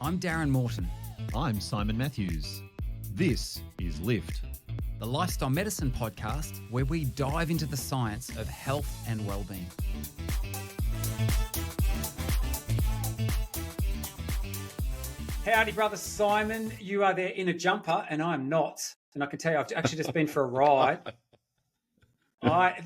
I'm Darren Morton. I'm Simon Matthews. This is Lift. The Lifestyle Medicine podcast where we dive into the science of health and well-being. Howdy, brother Simon. You are there in a jumper and I'm not. And I can tell you, I've actually just been for a ride. I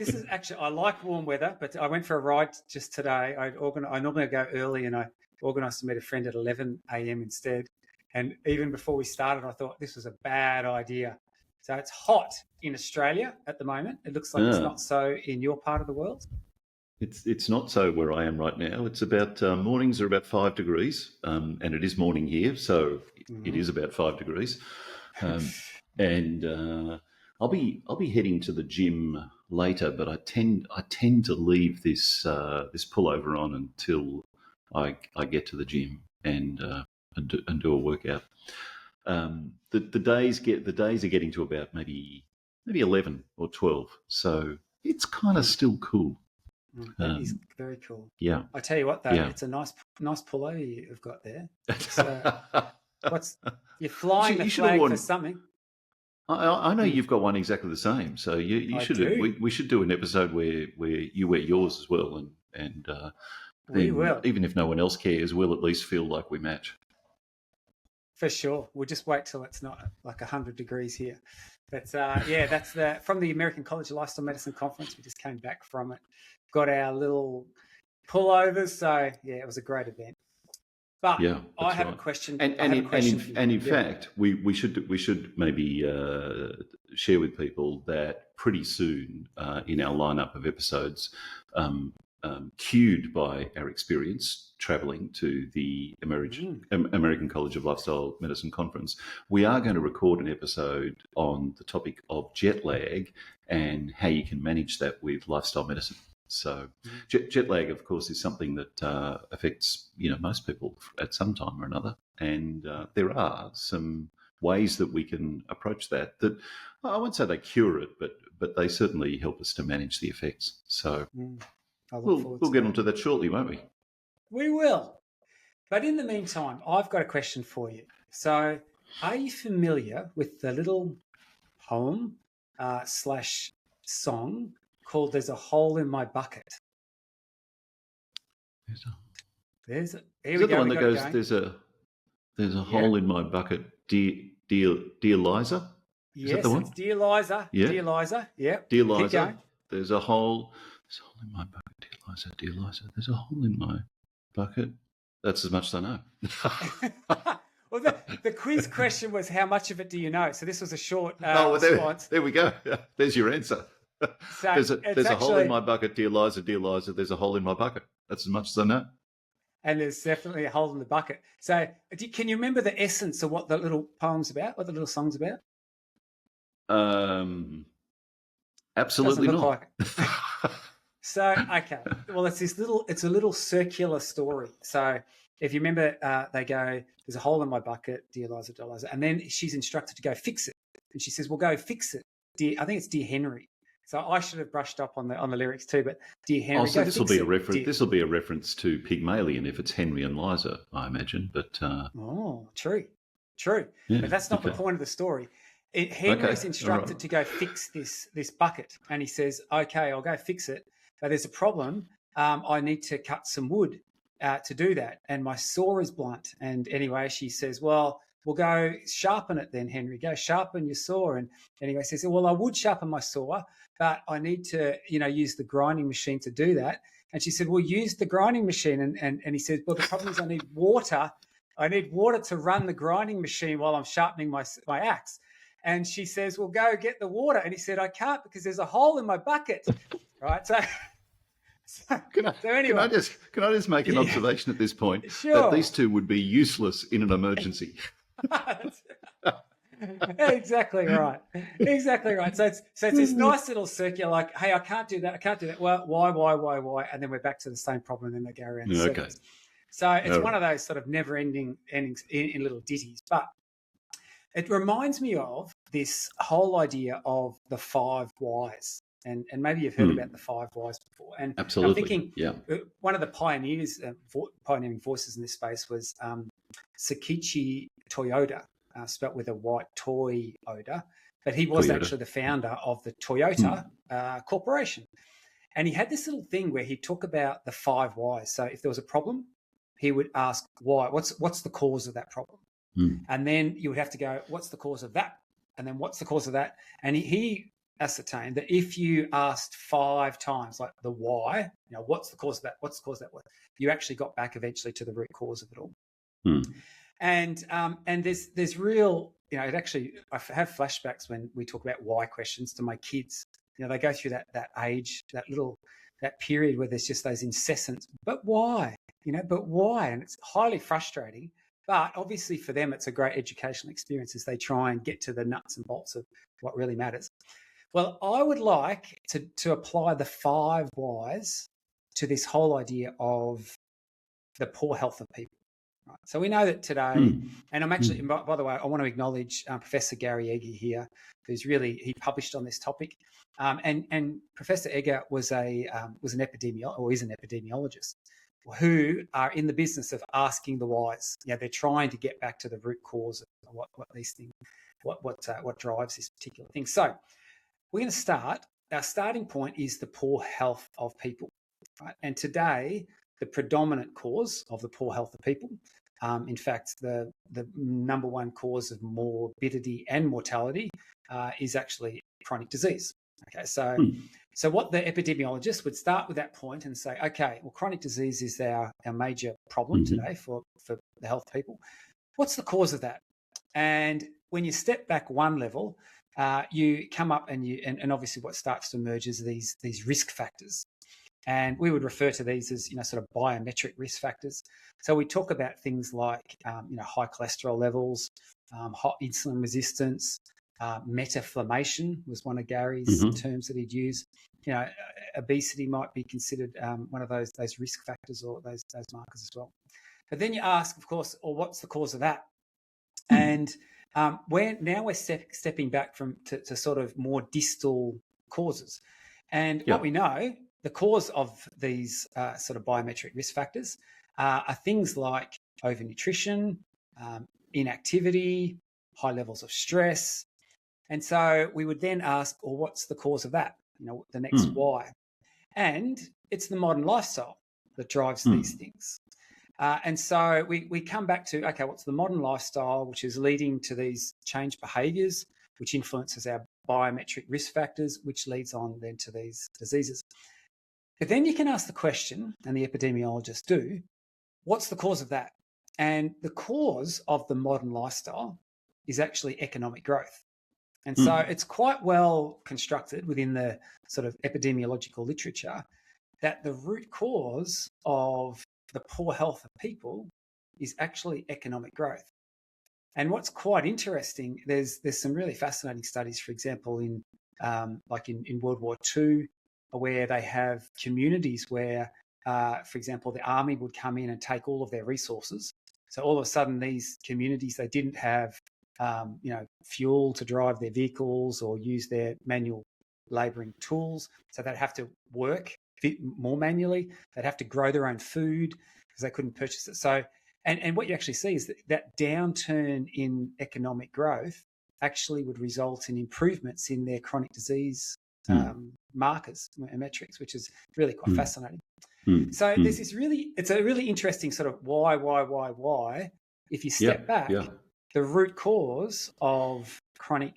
like warm weather, but I went for a ride just today. I normally go early and I organised to meet a friend at 11 a.m. instead. And even before we started, I thought this was a bad idea. So it's hot in Australia at the moment. It looks like it's not so in your part of the world. It's not so where I am right now. It's about mornings are about 5 degrees, and it is morning here, so it is about 5 degrees. And I'll be heading to the gym later, but I tend to leave this pullover on until I get to the gym and do a workout. The days are getting to about maybe 11 or 12, so it's kind of still cool. That is very cool. Yeah, I tell you what, though, it's a nice pullover you've got there. You're flying the flag for something. I know you've got one exactly the same, so you should. We should do an episode where you wear yours as well, and we will. Even if no one else cares, we'll at least feel like we match. For sure. We'll just wait till it's not like 100 degrees here. But that's from the American College of Lifestyle Medicine conference. We just came back from it. Got our little pullovers. So it was a great event. But I have a question. And in fact, we should maybe share with people that pretty soon in our lineup of episodes, cued by our experience travelling to the American College of Lifestyle Medicine conference, we are going to record an episode on the topic of jet lag and how you can manage that with lifestyle medicine. So jet lag, of course, is something that affects most people at some time or another, and there are some ways that we can approach that I won't say they cure it, but they certainly help us to manage the effects. So we'll get onto that shortly, won't we? We will. But in the meantime, I've got a question for you. So are you familiar with the little poem / song called "There's a Hole in My Bucket"? Here we go. The one that goes, there's a hole in my bucket, dear Liza. Yes, that the one? It's Dear Liza. Yeah. Dear Liza. Yeah. Dear Liza. There's a hole in my bucket, dear Liza. There's a hole in my bucket. That's as much as I know. Well, the quiz question was, how much of it do you know? So this was a short response. There we go. There's your answer. So there's a hole in my bucket, dear Liza, there's a hole in my bucket. That's as much as I know. And there's definitely a hole in the bucket. So can you remember the essence of what the little poem's about, what the little song's about? Absolutely not. Like So, okay. Well, it's a little circular story. So if you remember, they go, there's a hole in my bucket, dear Liza, and then she's instructed to go fix it. And she says, well, go fix it. I think it's Dear Henry. So I should have brushed up on the lyrics too, but Dear Henry. So this will be a reference. This will be a reference to Pygmalion if it's Henry and Liza, I imagine. But true. Yeah, but that's not the point of the story. Henry's instructed to go fix this bucket, and he says, "Okay, I'll go fix it, but there's a problem. I need to cut some wood to do that, and my saw is blunt." And anyway, she says, "Well, we'll go sharpen it then, Henry. Go sharpen your saw." And anyway, says, "Well, I would sharpen my saw, but I need to, use the grinding machine to do that." And she said, "Well, use the grinding machine." And he says, "Well, the problem is I need water. I need water to run the grinding machine while I'm sharpening my axe." And she says, "Well, go get the water." And he said, "I can't because there's a hole in my bucket." Right? So anyway. Can I just make an observation at this point? Sure. That these two would be useless in an emergency. Exactly right. So it's this nice little circular, like, hey, I can't do that. Well, why? And then we're back to the same problem, and then they go around in circles. So it's one of those sort of never-ending endings in little ditties. But it reminds me of this whole idea of the 5 whys. And maybe you've heard about the 5 whys before. And absolutely. I'm thinking one of the pioneering voices in this space was Sakichi Toyota, spelt with a white toy odor, but he was actually the founder of the Toyota Corporation. And he had this little thing where he'd talk about the 5 whys. So if there was a problem, he would ask why. What's the cause of that problem? And then you would have to go, what's the cause of that? And then what's the cause of that? And he ascertained that if you asked 5 times, like the why, what's the cause of that? What's the cause of that? You actually got back eventually to the root cause of it all. And there's real, it actually, I have flashbacks when we talk about why questions to my kids. They go through that age, that period where there's just those incessant, but why? But why? And it's highly frustrating. But obviously for them, it's a great educational experience as they try and get to the nuts and bolts of what really matters. Well, I would like to apply the 5 whys to this whole idea of the poor health of people. Right? So we know that today, and I'm actually, by the way, I want to acknowledge Professor Gary Egger here, he published on this topic. And Professor Egger was an epidemiologist who are in the business of asking the whys. They're trying to get back to the root cause of what these things, what drives this particular thing. So we're going to start. Our starting point is the poor health of people, right? And today, the predominant cause of the poor health of people, in fact, the number one cause of morbidity and mortality is actually chronic disease. Okay, so what the epidemiologist would start with that point and say, okay, well, chronic disease is our major problem today for the health of people. What's the cause of that? And when you step back one level, you come up and obviously what starts to emerge is these risk factors. And we would refer to these as, sort of biometric risk factors. So we talk about things like, high cholesterol levels, hot insulin resistance, metaflammation was one of Gary's terms that he'd use. Obesity might be considered one of those risk factors or those markers as well. But then you ask, of course, what's the cause of that? And we're stepping back to sort of more distal causes. And what we know, the cause of these sort of biometric risk factors are things like overnutrition, inactivity, high levels of stress. And so we would then ask, well, what's the cause of that? The next why. And it's the modern lifestyle that drives these things. And so we come back to, okay, what's the modern lifestyle, which is leading to these changed behaviours, which influences our biometric risk factors, which leads on then to these diseases. But then you can ask the question, and the epidemiologists do, what's the cause of that? And the cause of the modern lifestyle is actually economic growth. And so it's quite well constructed within the sort of epidemiological literature that the root cause of the poor health of people is actually economic growth. And what's quite interesting, there's some really fascinating studies, for example, in World War II, where they have communities where, for example, the army would come in and take all of their resources. So all of a sudden, these communities, they didn't have fuel to drive their vehicles or use their manual labouring tools. So they'd have to work more manually. They'd have to grow their own food because they couldn't purchase it. So, and what you actually see is that downturn in economic growth actually would result in improvements in their chronic disease markers and metrics, which is really quite fascinating. So there's this it's a really interesting sort of why. If you step back, the root cause of chronic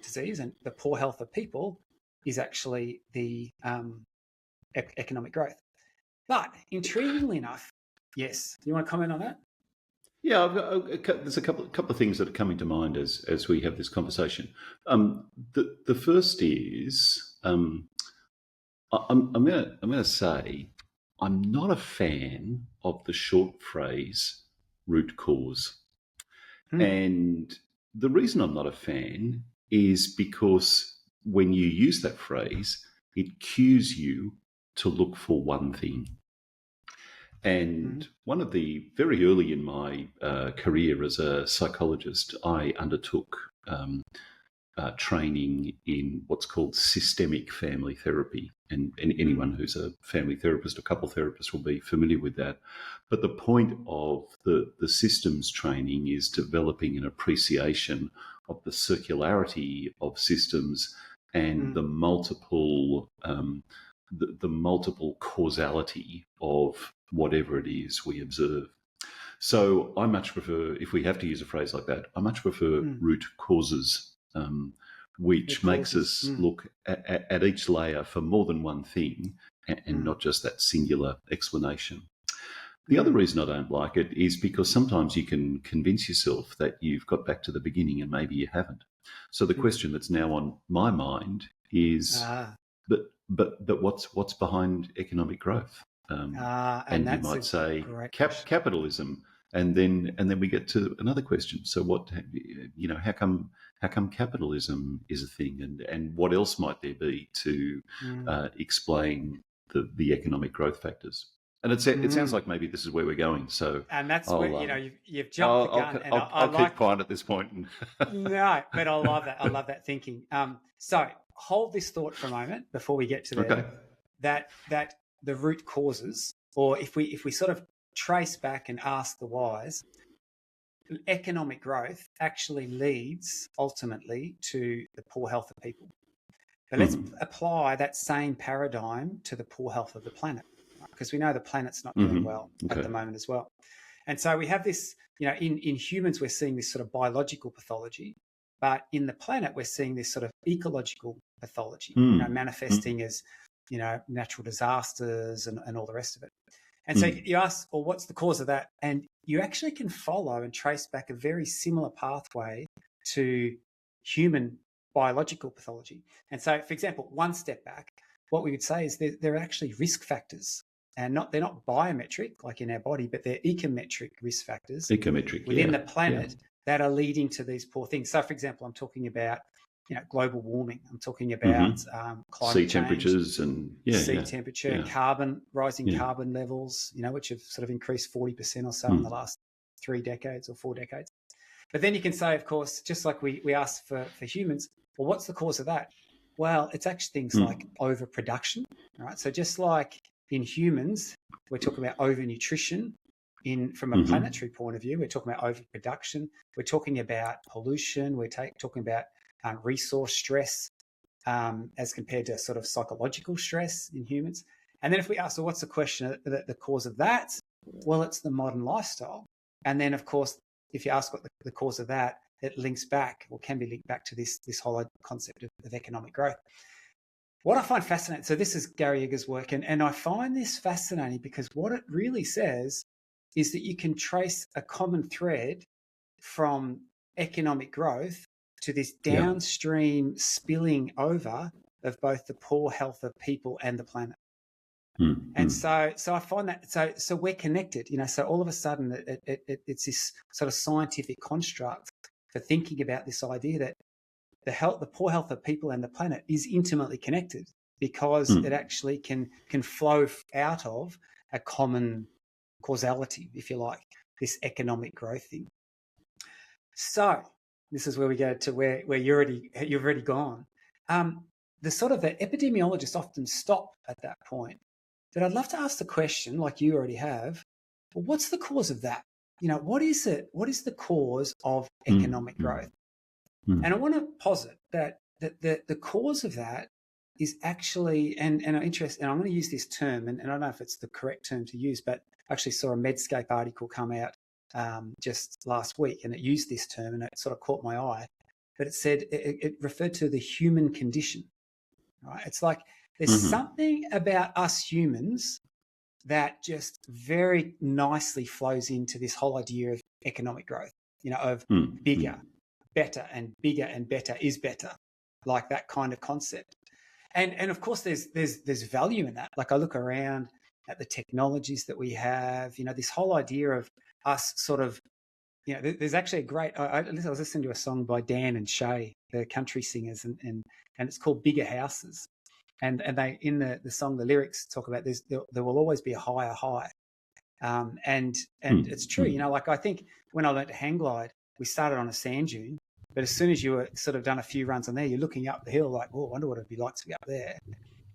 disease and the poor health of people is actually the economic growth. But intriguingly enough, yes, do you want to comment on that? Yeah, there's a couple of things that are coming to mind as we have this conversation. The first is I'm going to say I'm not a fan of the short phrase root cause. And the reason I'm not a fan is because when you use that phrase, it cues you to look for one thing. And one of the very early in my career as a psychologist, I undertook training in what's called systemic family therapy. And anyone who's a family therapist or couple therapist will be familiar with that. But the point of the systems training is developing an appreciation of the circularity of systems and the multiple the multiple causality of whatever it is we observe. So I much prefer, if we have to use a phrase like that, I much prefer root causes, which makes us look at each layer for more than one thing and not just that singular explanation. The other reason I don't like it is because sometimes you can convince yourself that you've got back to the beginning and maybe you haven't. So the question that's now on my mind is, but what's behind economic growth? And you might say capitalism, and then we get to another question. So what, how come capitalism is a thing, and what else might there be to explain the economic growth factors? And it sounds like maybe this is where we're going. So, and that's where you've jumped the gun. I'll keep quiet at this point. No, but I love that. I love that thinking. So hold this thought for a moment before we get to that the root causes, or if we sort of trace back and ask the whys, economic growth actually leads ultimately to the poor health of people. But let's apply that same paradigm to the poor health of the planet, because we know the planet's not doing well at the moment as well. And so we have this, in humans, we're seeing this sort of biological pathology, but in the planet, we're seeing this sort of ecological pathology, manifesting as, natural disasters and all the rest of it. And so you ask, well, what's the cause of that? And you actually can follow and trace back a very similar pathway to human biological pathology. And so, for example, one step back, what we would say is there are actually risk factors, and they're not biometric like in our body, but they're ecometric risk factors within the planet that are leading to these poor things. So, for example, I'm talking about global warming. I'm talking about climate sea change, temperatures and temperature, rising carbon levels, which have sort of increased 40% or so in the last 3 decades or 4 decades. But then you can say, of course, just like we asked for humans, well, what's the cause of that? Well, it's actually things like overproduction, right? So just like in humans, we're talking about overnutrition. From a planetary point of view, we're talking about overproduction. We're talking about pollution. We're talking about resource stress as compared to sort of psychological stress in humans. And then if we ask, well, what's the question, the cause of that? Well, it's the modern lifestyle. And then, of course, if you ask what the cause of that, it links back, or can be linked back to this whole concept of economic growth. What I find fascinating, so this is Gary Eger's work, and I find this fascinating because what it really says is that you can trace a common thread from economic growth to this downstream spilling over of both the poor health of people and the planet. And so I find that so we're connected, so all of a sudden it's this sort of scientific construct for thinking about this idea that the poor health of people and the planet is intimately connected, because it actually can flow out of a common causality, if you like, this economic growth thing. So this is where we go to where you've already gone. The epidemiologists often stop at that point. But I'd love to ask the question, like you already have, well, what's the cause of that? What is it? What is the cause of economic growth? And I want to posit that the cause of that is actually, and I'm interested, and I'm going to use this term, and I don't know if it's the correct term to use, but I actually saw a Medscape article come out just last week, and it used this term, and it sort of caught my eye. But it said it referred to the human condition. Right? It's like there's something about us humans that just very nicely flows into this whole idea of economic growth. Of bigger, better, and bigger and better is better, like that kind of concept. And of course, there's value in that. Like I look around at the technologies that we have, this whole idea of us sort of, there's actually a great, I was listening to a song by Dan and Shay, the country singers, and it's called Bigger Houses. And they, in the song, the lyrics talk about there will always be a higher high. And it's true, like I think when I learned to hang glide, we started on a sand dune, But as soon as you were sort of done a few runs on there, you're looking up the hill like, oh, I wonder what it'd be like to be up there.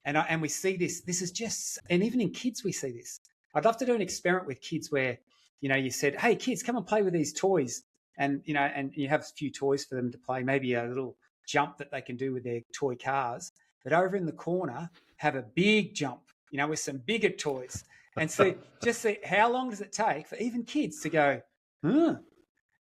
And we see this. This is just, and even in kids, we see this. I'd love to do an experiment with kids where, you said, hey, kids, come and play with these toys. And, and you have a few toys for them to play, maybe a little jump that they can do with their toy cars. But over in the corner, have a big jump, with some bigger toys. And see how long does it take for even kids to go,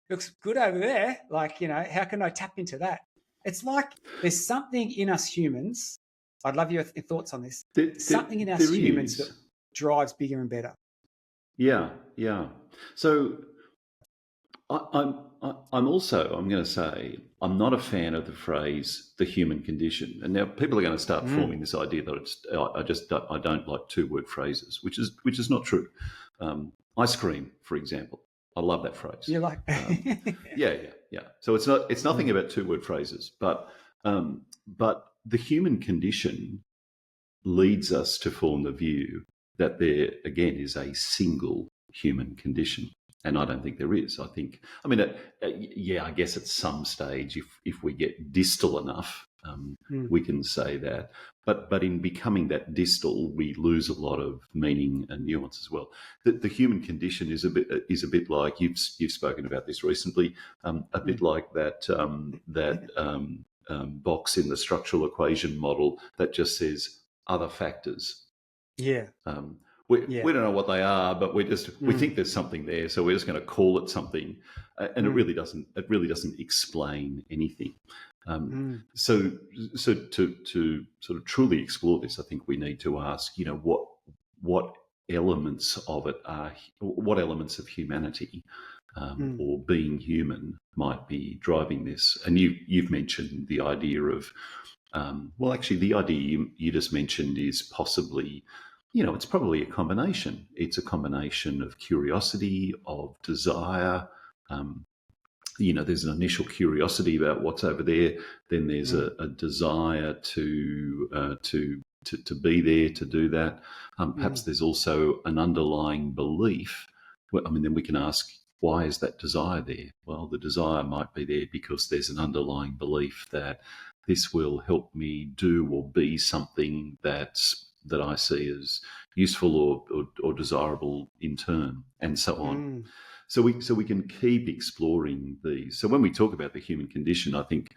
looks good over there. Like, how can I tap into that? It's like there's something in us humans. I'd love your thoughts on this. Something in us humans that drives bigger and better. Yeah. So I'm going to say I'm not a fan of the phrase "the human condition," and now people are going to start forming this idea that I don't like two-word phrases, which is not true. Ice cream, for example, I love that phrase. You like? Yeah. So it's nothing about two-word phrases, but the human condition leads us to form the view that there again is a single human condition. And I don't think there is. I guess at some stage, if we get distal enough, we can say that. But in becoming that distal, we lose a lot of meaning and nuance as well. The human condition is a bit like you've spoken about this recently. A bit like that box in the structural equation model that just says other factors. Yeah. We don't know what they are, but we think there's something there, so we're just going to call it something, and it really doesn't explain anything. So to sort of truly explore this, I think we need to ask, what elements of it are, what elements of humanity or being human might be driving this. And you've mentioned the idea of, the idea you just mentioned is possibly. It's probably a combination. It's a combination of curiosity, of desire. There's an initial curiosity about what's over there. Then there's a desire to be there, to do that. Perhaps there's also an underlying belief. Then we can ask, why is that desire there? Well, the desire might be there because there's an underlying belief that this will help me do or be something that I see as useful or desirable in turn, and so on. So we can keep exploring these. So when we talk about the human condition, I think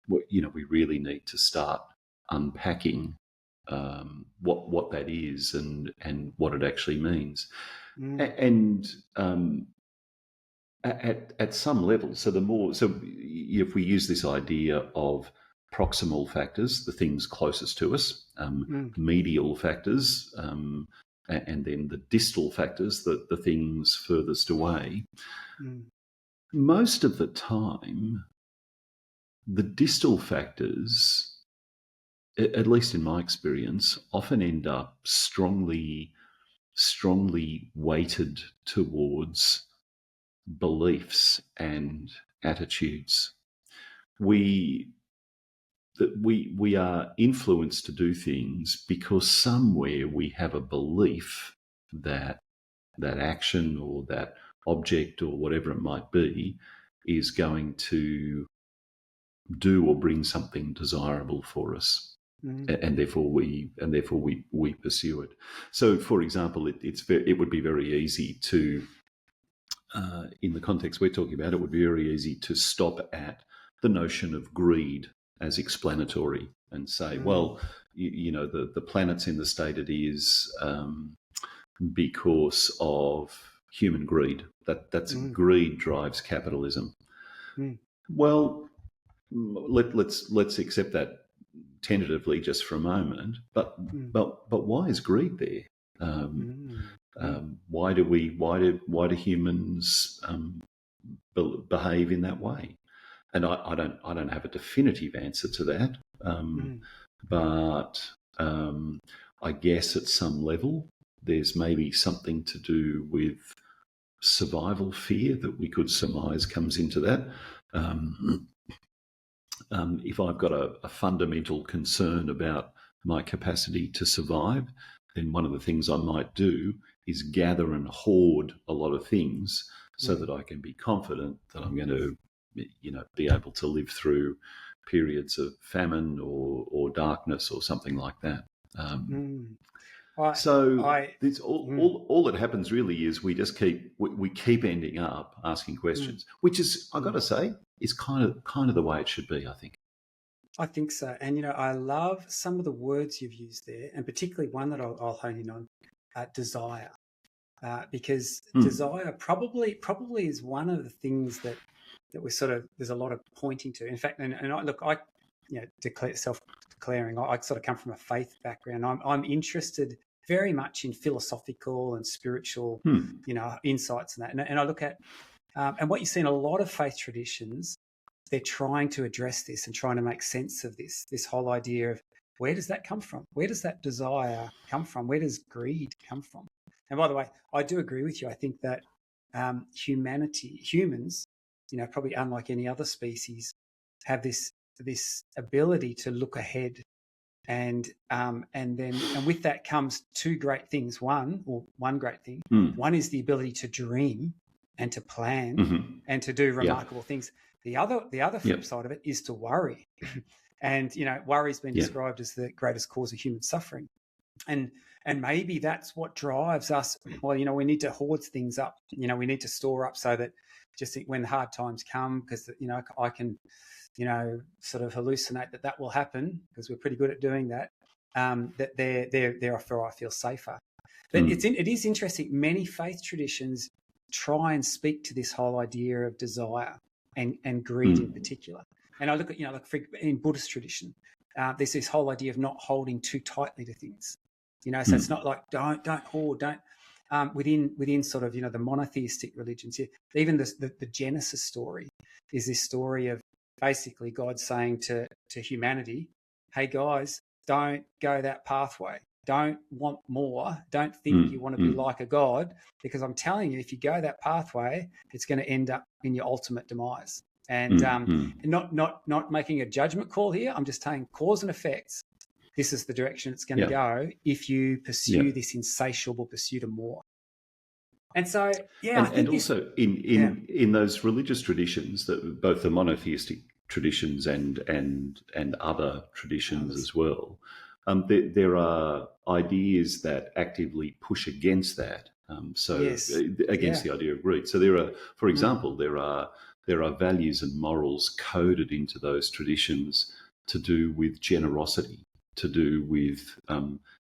we really need to start unpacking what that is and what it actually means, and at some level. So if we use this idea of proximal factors, the things closest to us, medial factors, and then the distal factors, the things furthest away. Most of the time, the distal factors, at least in my experience, often end up strongly weighted towards beliefs and attitudes. We are influenced to do things because somewhere we have a belief that action or that object or whatever it might be is going to do or bring something desirable for us, and therefore we pursue it. So, for example, it would be very easy to, in the context we're talking about, it would be very easy to stop at the notion of greed as explanatory and say, well, the planet's in the state it is because of human greed. That's greed drives capitalism. Well, let's accept that tentatively just for a moment. But why is greed there? Why do humans behave in that way? And I don't have a definitive answer to that, but I guess at some level there's maybe something to do with survival fear that we could surmise comes into that. If I've got a fundamental concern about my capacity to survive, then one of the things I might do is gather and hoard a lot of things so that I can be confident that I'm going to be able to live through periods of famine or darkness or something like that. It's all that happens really is we just keep ending up asking questions, which is, I've got to say, is kind of the way it should be, I think. I think so. And, I love some of the words you've used there, and particularly one that I'll hone in on, desire. Because desire probably is one of the things that we're there's a lot of pointing to. In fact, and I self-declaring, I sort of come from a faith background. I'm interested very much in philosophical and spiritual, insights and that. And I look at, and what you see in a lot of faith traditions, they're trying to address this and trying to make sense of this whole idea of where does that come from? Where does that desire come from? Where does greed come from? And by the way, I do agree with you. I think that humans, probably unlike any other species, have this ability to look ahead, and with that comes two great things. One great thing. One is the ability to dream and to plan and to do remarkable things. The other flip side of it is to worry, and worry's been described as the greatest cause of human suffering. And maybe that's what drives us. Well, we need to hoard things up. We need to store up so that just when the hard times come, because I can, sort of hallucinate that will happen because we're pretty good at doing that. That therefore I feel safer. But it is interesting. Many faith traditions try and speak to this whole idea of desire and greed in particular. And I look at in Buddhist tradition, there's this whole idea of not holding too tightly to things. So it's not like don't hoard, don't. Within sort of the monotheistic religions, even the Genesis story is this story of basically God saying to humanity, "Hey guys, don't go that pathway. Don't want more. Don't think you want to be like a god, because I'm telling you, if you go that pathway, it's going to end up in your ultimate demise." And not making a judgment call here. I'm just saying cause and effects. This is the direction it's going to go if you pursue this insatiable pursuit of more. And so, and also in those religious traditions, that both the monotheistic traditions and other traditions as well, there are ideas that actively push against that. Against the idea of greed. So there are, for example, there are values and morals coded into those traditions to do with generosity, to do with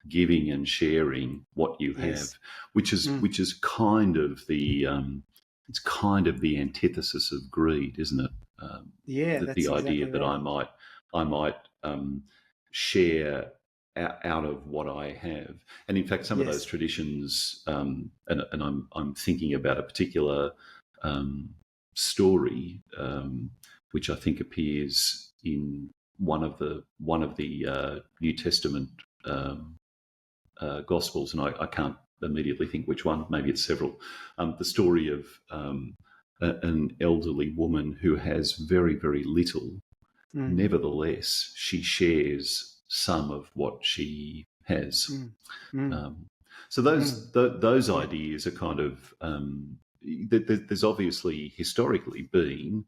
giving and sharing what you have, which is kind of the it's kind of the antithesis of greed, isn't it? The idea that right. I might share out of what I have. And in fact, some of those traditions, and I'm thinking about a particular story, which I think appears in one of the New Testament Gospels, and I can't immediately think which one. Maybe it's several. The story of an elderly woman who has very, very little. Nevertheless, she shares some of what she has. So those ideas are kind of there's obviously historically been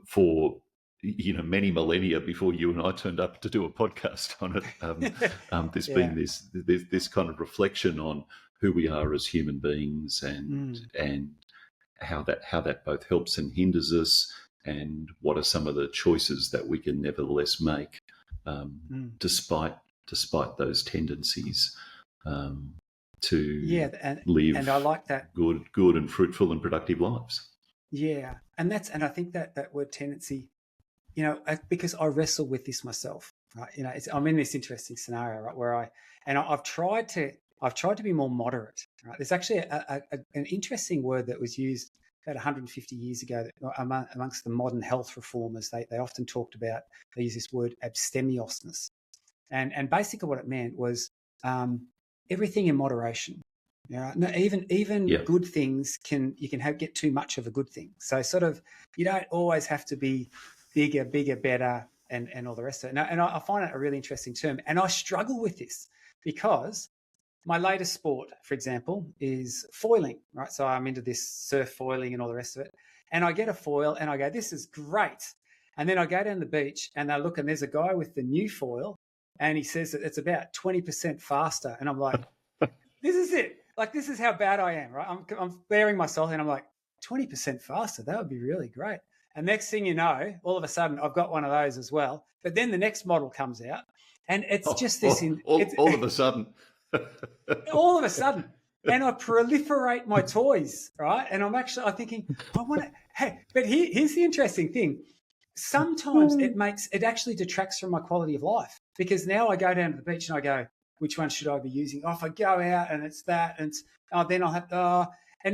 for many millennia before you and I turned up to do a podcast on it. There's been this kind of reflection on who we are as human beings and how that both helps and hinders us, and what are some of the choices that we can nevertheless make despite those tendencies to live and I like that good and fruitful and productive lives. Yeah, and I think that word tendency, because I wrestle with this myself, right? I'm in this interesting scenario, right, where I've tried to be more moderate, right? There's actually an interesting word that was used about 150 years ago amongst the modern health reformers. They often talked about, they use this word abstemiousness, and basically what it meant was everything in moderation. No, even good things you can get too much of a good thing. So sort of you don't always have to be bigger, better, and all the rest of it. And I find it a really interesting term. And I struggle with this because my latest sport, for example, is foiling, right? So I'm into this surf foiling and all the rest of it. And I get a foil and I go, this is great. And then I go down the beach and I look and there's a guy with the new foil and he says that it's about 20% faster. And I'm like, this is it. Like, this is how bad I am, right? I'm bearing myself and I'm like, 20% faster, that would be really great. And next thing you know, all of a sudden I've got one of those as well. But then the next model comes out and it's just this. All of a sudden. All of a sudden. And I proliferate my toys, right? And I'm thinking, I want to, hey, but here's the interesting thing. Sometimes it actually detracts from my quality of life, because now I go down to the beach and I go, which one should I be using? Oh, if I go out and it's that, and then I'll have,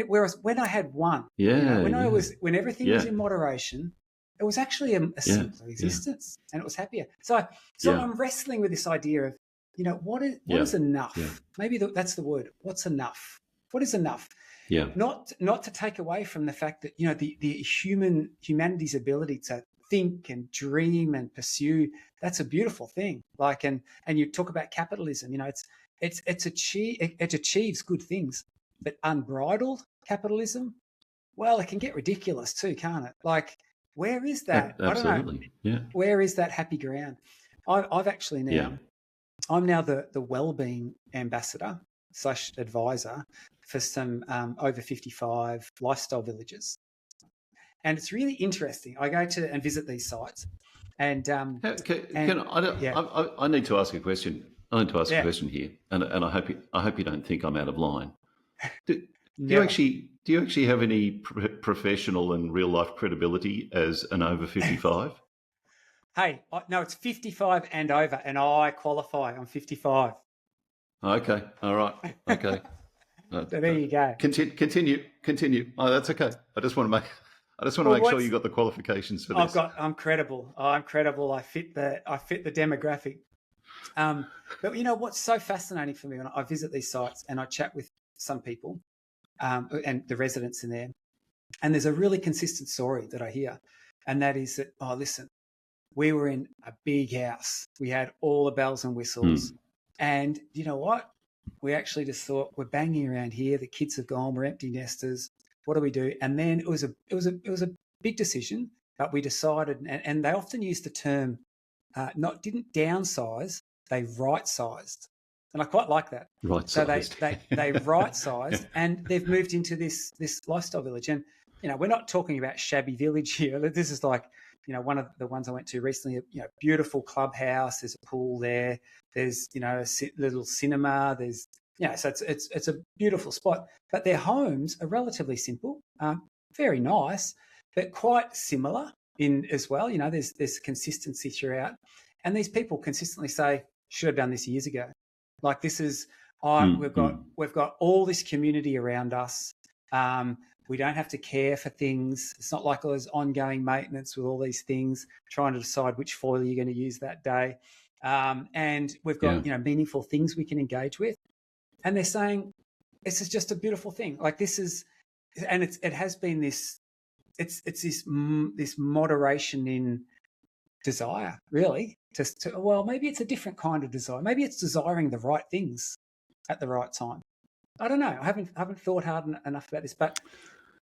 whereas when I had one, when everything was in moderation, it was actually a simpler existence and it was happier. So I'm wrestling with this idea of, what is enough? Yeah. Maybe that's the word. What's enough? What is enough? Yeah. Not to take away from the fact that, the humanity's ability to think and dream and pursue, that's a beautiful thing. Like, and you talk about capitalism, it achieves good things, but unbridled capitalism, well, it can get ridiculous too, can't it? Like, where is that? Absolutely. I don't know. Yeah. Where is that happy ground? I've actually now, Yeah. I'm now the wellbeing ambassador / advisor for some over 55 lifestyle villages. And it's really interesting. I go to and visit these sites, and I need to ask a question. I need to ask a question here, and I hope you don't think I'm out of line. Do you actually have any professional and real life credibility as an over 55? Hey, no, it's 55 and over, and I qualify. I'm 55. Okay, all right, okay. So there you go. Continue. Oh, that's okay. I just want to make sure you got the qualifications for this. I'm credible. I'm credible. I fit the demographic. But what's so fascinating for me when I visit these sites and I chat with some people, and the residents in there, and there's a really consistent story that I hear, and that is that, listen, we were in a big house. We had all the bells and whistles. And you know what? We actually just thought, we're banging around here. The kids have gone. We're empty nesters. What do we do? And then it was a big decision, but we decided, and they often use the term, didn't downsize, they right-sized. And I quite like that. Right-sized. So they right-sized and they've moved into this lifestyle village. And, we're not talking about shabby village here. This is like, one of the ones I went to recently, beautiful clubhouse. There's a pool there. There's, a little cinema. There's, so it's a beautiful spot. But their homes are relatively simple, very nice, but quite similar in as well. There's consistency throughout. And these people consistently say, should have done this years ago. Like, this is, we've got all this community around us. We don't have to care for things. It's not like there's ongoing maintenance with all these things, trying to decide which foil you're going to use that day. And we've got, meaningful things we can engage with. And they're saying, this is just a beautiful thing. Like, this is, and it has been this, it's this moderation in desire, really. Maybe it's a different kind of desire. Maybe it's desiring the right things at the right time. I don't know. I haven't thought hard enough about this, but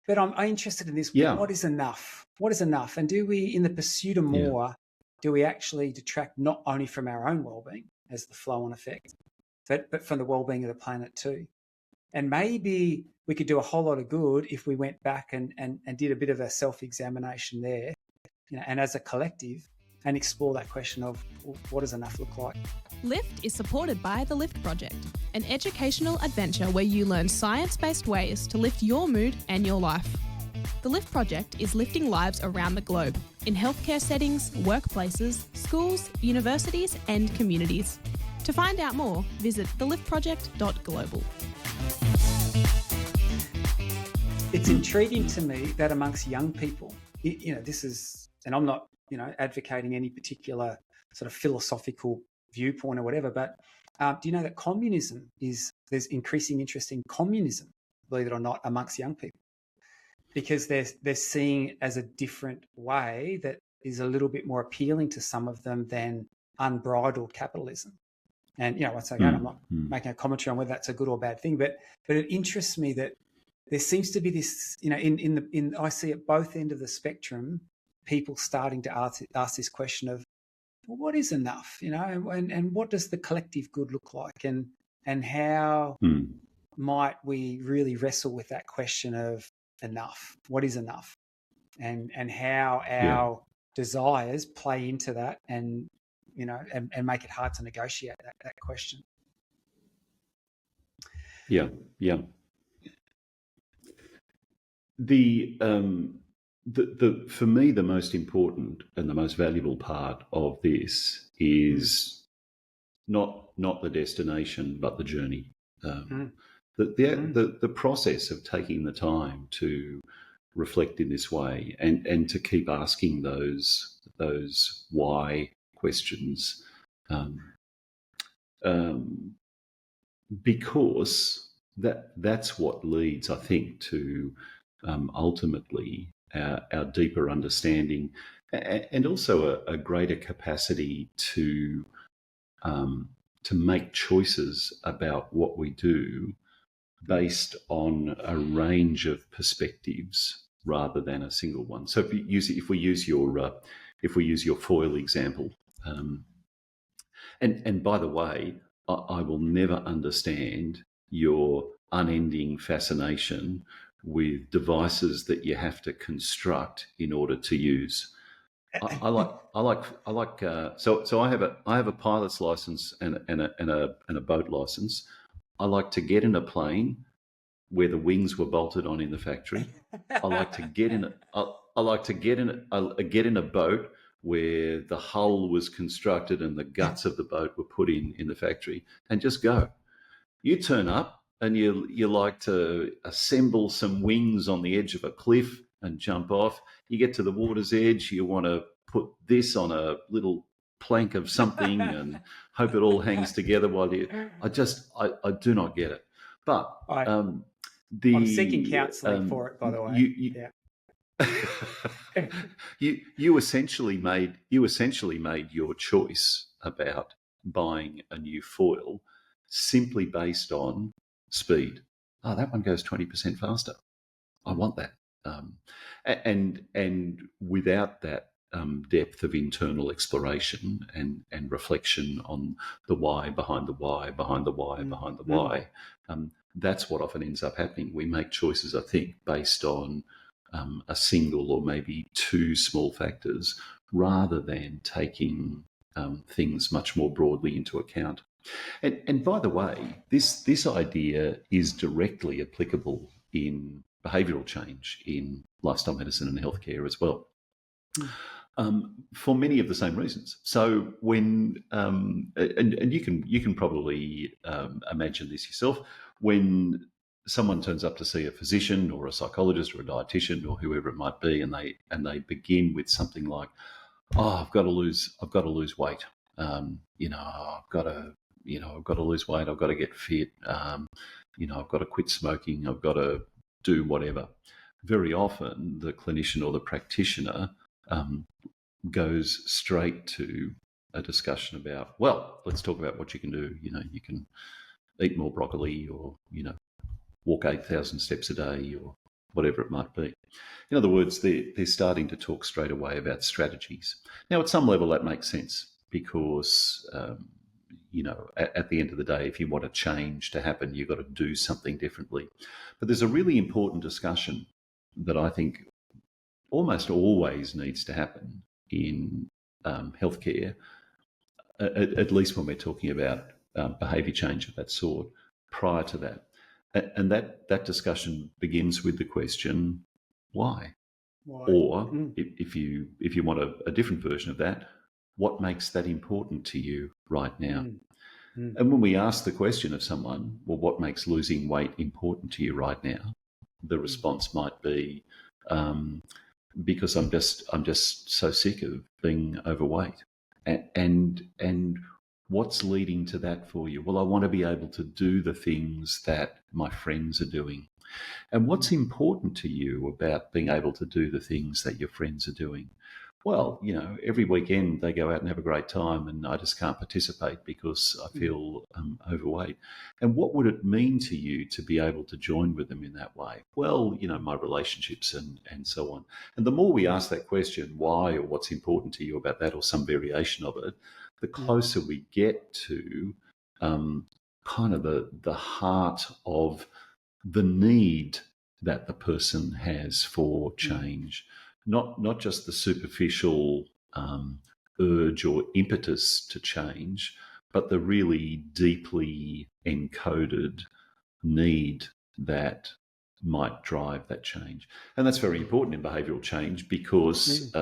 I'm interested in this. Yeah. What is enough? What is enough? And do we, in the pursuit of more, do we actually detract not only from our own well-being as the flow-on effect, but from the well-being of the planet too? And maybe we could do a whole lot of good if we went back and did a bit of a self-examination there, and as a collective, and explore that question of, what does enough look like? Lift is supported by the Lift Project, an educational adventure where you learn science-based ways to lift your mood and your life. The Lift Project is lifting lives around the globe, in healthcare settings, workplaces, schools, universities and communities. To find out more, visit theliftproject.global. It's intriguing to me that amongst young people, this is, and I'm not, advocating any particular sort of philosophical viewpoint or whatever, but do you know that there's increasing interest in communism, believe it or not, amongst young people, because they're seeing it as a different way that is a little bit more appealing to some of them than unbridled capitalism. And once again, I'm not making a commentary on whether that's a good or bad thing, but it interests me that there seems to be this, in I see at both end of the spectrum, people starting to ask this question of, well, what is enough, and what does the collective good look like, and how might we really wrestle with that question of enough? What is enough, and how our desires play into that, and and make it hard to negotiate that question. Yeah. The for me, the most important and the most valuable part of this is not the destination, but the journey. The process of taking the time to reflect in this way and to keep asking those why questions, because that's what leads, I think, to ultimately our deeper understanding and also a greater capacity to make choices about what we do based on a range of perspectives rather than a single one. So if we use your foil example, and by the way, I will never understand your unending fascination with devices that you have to construct in order to use. So I have a pilot's license and a boat license. I like to get in a plane where the wings were bolted on in the factory. I like to get in a boat where the hull was constructed and the guts of the boat were put in the factory, and just go. You turn up and you like to assemble some wings on the edge of a cliff and jump off. You get to the water's edge, you want to put this on a little plank of something and hope it all hangs together while I do not get it. But I'm seeking counselling for it, by the way. You essentially made your choice about buying a new foil simply based on speed. Oh, that one goes 20% faster. I want that. And without that depth of internal exploration and reflection on the why behind the why behind the why behind the why, that's what often ends up happening. We make choices, I think, based on a single or maybe two small factors rather than taking things much more broadly into account. And by the way, this idea is directly applicable in behavioural change, in lifestyle medicine and healthcare as well, for many of the same reasons. So when and you can probably imagine this yourself, when someone turns up to see a physician or a psychologist or a dietitian or whoever it might be, and they begin with something like, "Oh, I've got to lose weight. I've got to lose weight. I've got to get fit. I've got to quit smoking. I've got to do whatever." Very often, the clinician or the practitioner goes straight to a discussion about, well, let's talk about what you can do. You can eat more broccoli, or walk 8,000 steps a day, or whatever it might be. In other words, they're starting to talk straight away about strategies. Now, at some level, that makes sense because, at the end of the day, if you want a change to happen, you've got to do something differently. But there's a really important discussion that I think almost always needs to happen in healthcare, at least when we're talking about behaviour change of that sort, prior to that. And that discussion begins with the question, why? Or if you want a different version of that, what makes that important to you right now? And when we ask the question of someone, well, what makes losing weight important to you right now? The response might be, because I'm just so sick of being overweight. And what's leading to that for you? Well, I want to be able to do the things that my friends are doing. And what's important to you about being able to do the things that your friends are doing? well, every weekend they go out and have a great time and I just can't participate because I feel overweight. And what would it mean to you to be able to join with them in that way? Well, my relationships and so on. And the more we ask that question, why or what's important to you about that or some variation of it, the closer we get to kind of the heart of the need that the person has for change. Not just the superficial urge or impetus to change, but the really deeply encoded need that might drive that change. And that's very important in behavioural change because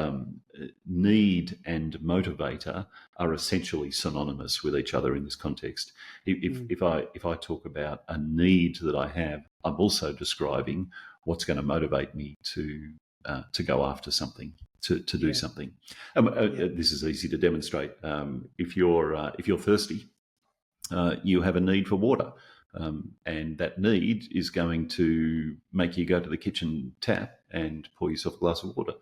need and motivator are essentially synonymous with each other in this context. If I talk about a need that I have, I'm also describing what's going to motivate me to go after something, to do something. This is easy to demonstrate. If you're thirsty, you have a need for water. And that need is going to make you go to the kitchen tap and pour yourself a glass of water.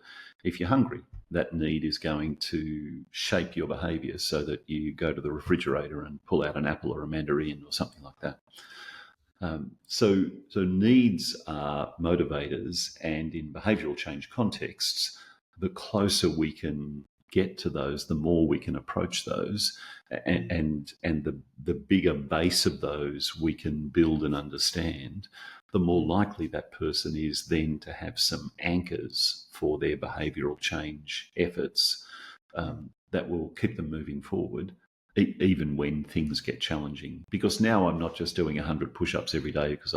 If you're hungry, that need is going to shape your behaviour so that you go to the refrigerator and pull out an apple or a mandarin or something like that. So needs are motivators, and in behavioural change contexts, the closer we can get to those, the more we can approach those, and the bigger base of those we can build and understand, the more likely that person is then to have some anchors for their behavioural change efforts that will keep them moving forward, even when things get challenging. Because now I'm not just doing 100 push-ups every day because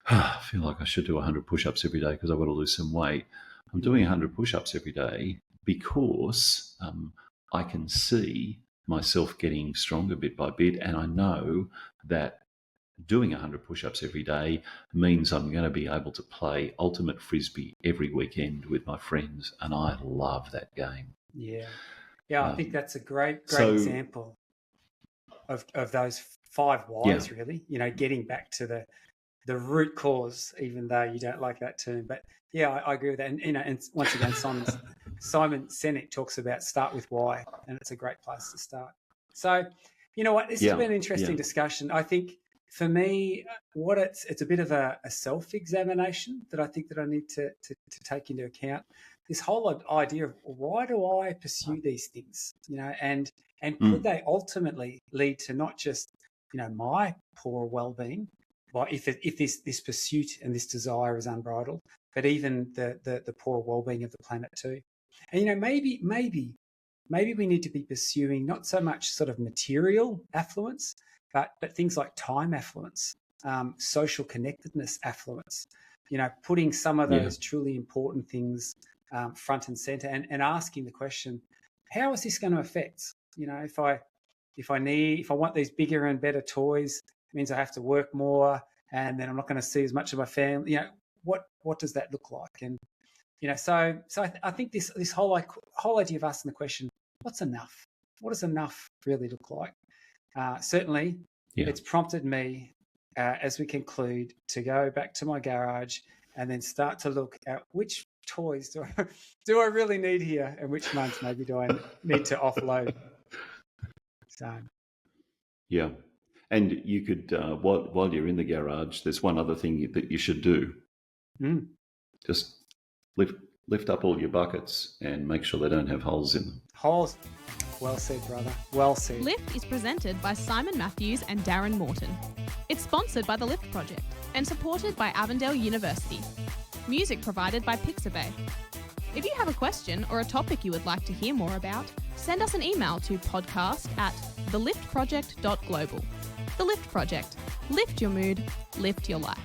I feel like I should do 100 push-ups every day because I want to lose some weight. I'm doing 100 push-ups every day because I can see myself getting stronger bit by bit, and I know that doing 100 push-ups every day means I'm going to be able to play ultimate frisbee every weekend with my friends, and I love that game. Yeah, I think that's a great example of those 5 whys, really. Getting back to the root cause, even though you don't like that term. But yeah, I agree with that. And and once again, Simon Sinek talks about start with why, and it's a great place to start. So, you know what? This has been an interesting discussion. I think for me, it's a bit of a self-examination that I think that I need to take into account. This whole idea of why do I pursue these things, and could they ultimately lead to not just, my poor well-being, but if this pursuit and this desire is unbridled, but even the poor well-being of the planet too. And, maybe we need to be pursuing not so much sort of material affluence, but things like time affluence, social connectedness affluence, putting some of those truly important things front and center, and asking the question, how is this going to affect? If I want these bigger and better toys, it means I have to work more, and then I'm not going to see as much of my family. What does that look like? And so I think this whole idea of asking the question, what's enough? What does enough really look like? Certainly, it's prompted me as we conclude to go back to my garage and then start to look at which toys do I really need here, and which ones maybe do I need to offload. So yeah, and you could while you're in the garage, there's one other thing that you should do. Just lift up all your buckets and make sure they don't have holes in them. Holes. Well said, brother. Well said. Lift is presented by Simon Matthews and Darren Morton. It's sponsored by the Lift Project and supported by Avondale University. Music provided by Pixabay. If you have a question or a topic you would like to hear more about, send us an email to podcast@theliftproject.global. The Lift Project. Lift your mood, lift your life.